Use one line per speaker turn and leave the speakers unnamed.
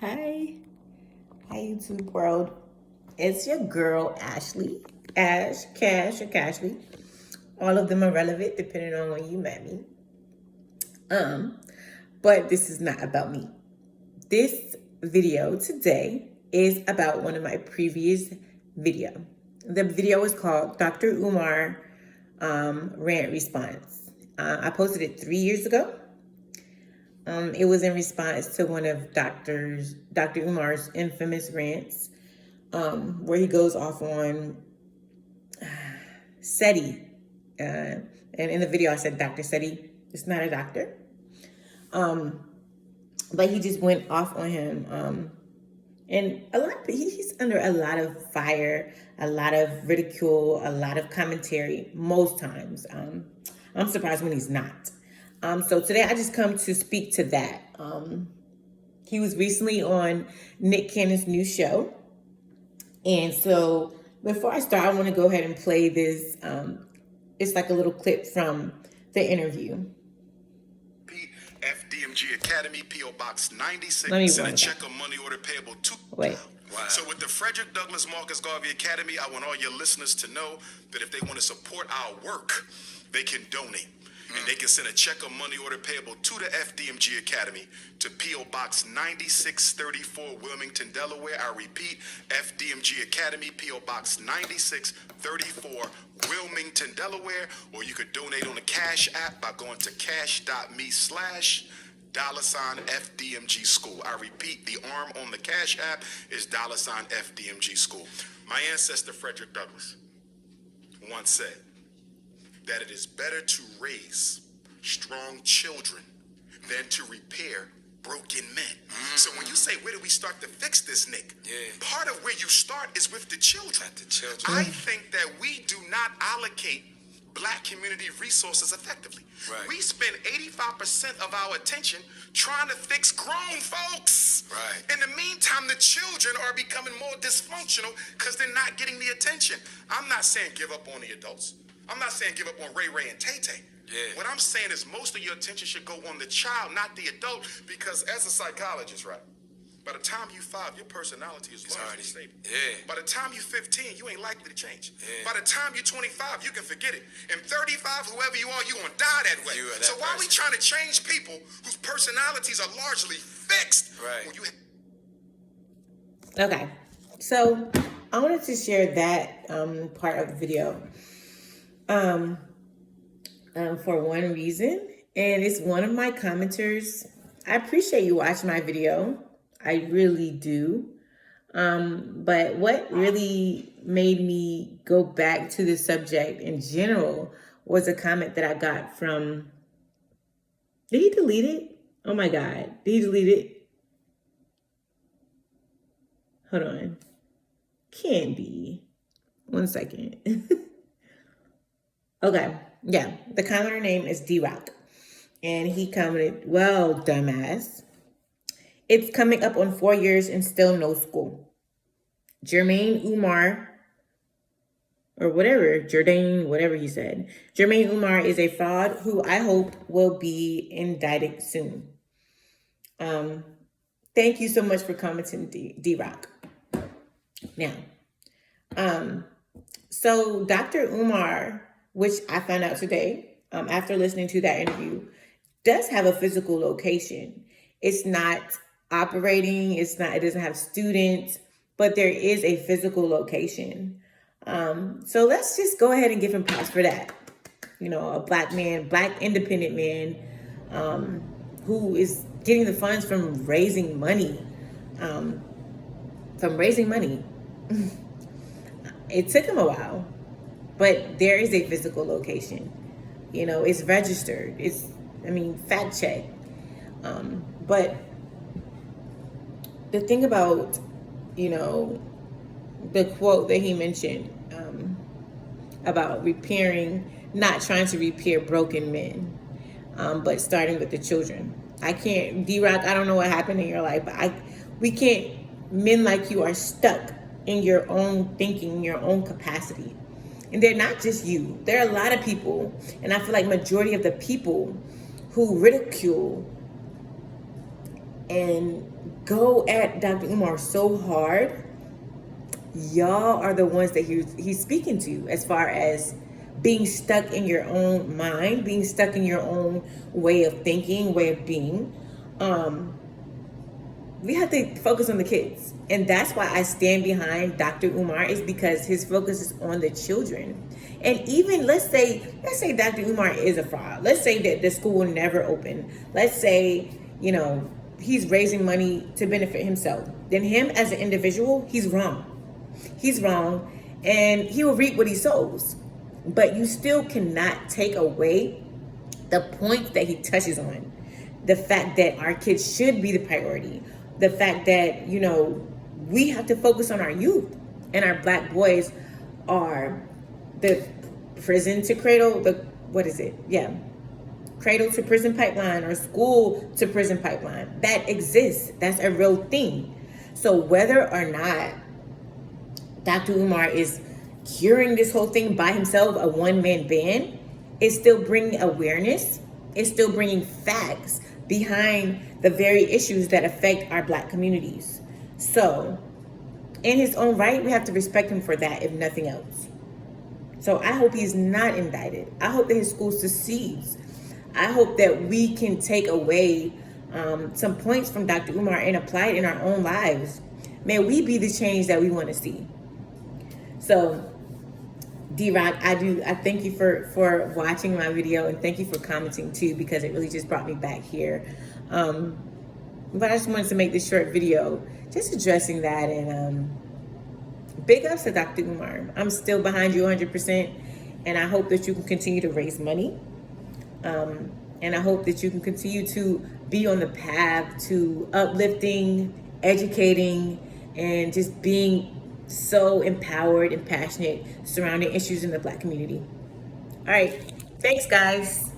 Hi. Hi, YouTube world. It's your girl, Ashley. Ash, Cash, or Cashley. All of them are relevant depending on when you met me. But this is not about me. This video today is about one of my previous video. The video is called Dr. Umar Rant Response. I posted it 3 years ago. It was in response to one of Dr. Umar's infamous rants, where he goes off on SETI. And in the video, I said Dr. SETI. It's not a doctor. But he just went off on him. And he's under a lot of fire, a lot of ridicule, a lot of commentary most times. I'm surprised when he's not. So today I just come to speak to that. He was recently on Nick Cannon's new show. And so before I start, I want to go ahead and play this. It's like a little clip from the interview.
FDMG Academy, P.O. Box 96.
Let me
Send a
run
check of money order payable to.
Wait.
Wow. So with the Fredrick Douglass Marcus Garvey Academy, I want all your listeners to know that if they want to support our work, they can donate. And they can send a check of money order payable to the FDMG Academy to P.O. Box 9634, Wilmington, Delaware. I repeat, FDMG Academy, P.O. Box 9634, Wilmington, Delaware. Or you could donate on the Cash app by going to cash.me/$FDMG School. I repeat, the arm on the Cash app is $FDMG School. My ancestor, Fredrick Douglass, once said that it is better to raise strong children than to repair broken men. So when you say, where do we start to fix this, Nick? Part of where you start is with the children. I think that we do not allocate Black community resources effectively. Right. We spend 85% of our attention trying to fix grown folks. Right. In the meantime, the children are becoming more dysfunctional because they're not getting the attention. I'm not saying give up on the adults. I'm not saying give up on Ray Ray and Tay Tay. What I'm saying is most of your attention should go on the child, not the adult, because as a psychologist, right, by the time you're 5, your personality is largely stable. By the time you're 15, you ain't likely to change. By the time you're 25, you can forget it. And 35, whoever you are, you're going to die that way. So why are we trying to change people whose personalities are largely fixed? Right.
Okay. So I wanted to share that part of the video. For one reason, and it's one of my commenters. I appreciate you watching my video. I really do. But what really made me go back to the subject in general was a comment that I got from, did he delete it? Oh my God, did he delete it? Hold on. Can't be. 1 second. Okay, yeah, the commenter name is D-Rock. And he commented, well, dumbass, it's coming up on 4 years and still no school. Jermaine Umar, or whatever, Jordan, whatever he said. Jermaine Umar is a fraud who I hope will be indicted soon. Thank you so much for commenting, D-Rock. Now, so Dr. Umar, which I found out today, after listening to that interview, does have a physical location. It's not operating, it doesn't have students, but there is a physical location. So let's just go ahead and give him props for that. You know, a Black man, Black independent man, who is getting the funds from raising money. It took him a while. But there is a physical location. You know, it's registered. Fact check. But the thing about, you know, the quote that he mentioned about not trying to repair broken men, but starting with the children. D-Rock, I don't know what happened in your life, but men like you are stuck in your own thinking, your own capacity. And they're not just you. There are a lot of people, and I feel like majority of the people who ridicule and go at Dr. Umar so hard, y'all are the ones that he's speaking to, as far as being stuck in your own mind, being stuck in your own way of thinking, way of being. We have to focus on the kids, and that's why I stand behind Dr. Umar, is because his focus is on the children. And even let's say Dr. Umar is a fraud. Let's say that the school will never open. Let's say, he's raising money to benefit himself. Then him as an individual, he's wrong. He's wrong, and he will reap what he sows. But you still cannot take away the points that he touches on. The fact that our kids should be the priority. The fact that, we have to focus on our youth, and our Black boys are the prison to cradle, cradle to prison pipeline, or school to prison pipeline. That exists. That's a real thing. So whether or not Dr. Umar is curing this whole thing by himself, a one-man band, is still bringing awareness. It's still bringing facts behind the very issues that affect our Black communities. So, in his own right, we have to respect him for that, if nothing else. So I hope he's not indicted. I hope that his school succeeds. I hope that we can take away some points from Dr. Umar and apply it in our own lives. May we be the change that we want to see. So, D-Rock, I thank you for watching my video, and thank you for commenting too, because it really just brought me back here. But I just wanted to make this short video just addressing that, and big ups to Dr. Umar. I'm still behind you 100%, and I hope that you can continue to raise money. And I hope that you can continue to be on the path to uplifting, educating, and just being so empowered and passionate surrounding issues in the Black community. All right. Thanks, guys.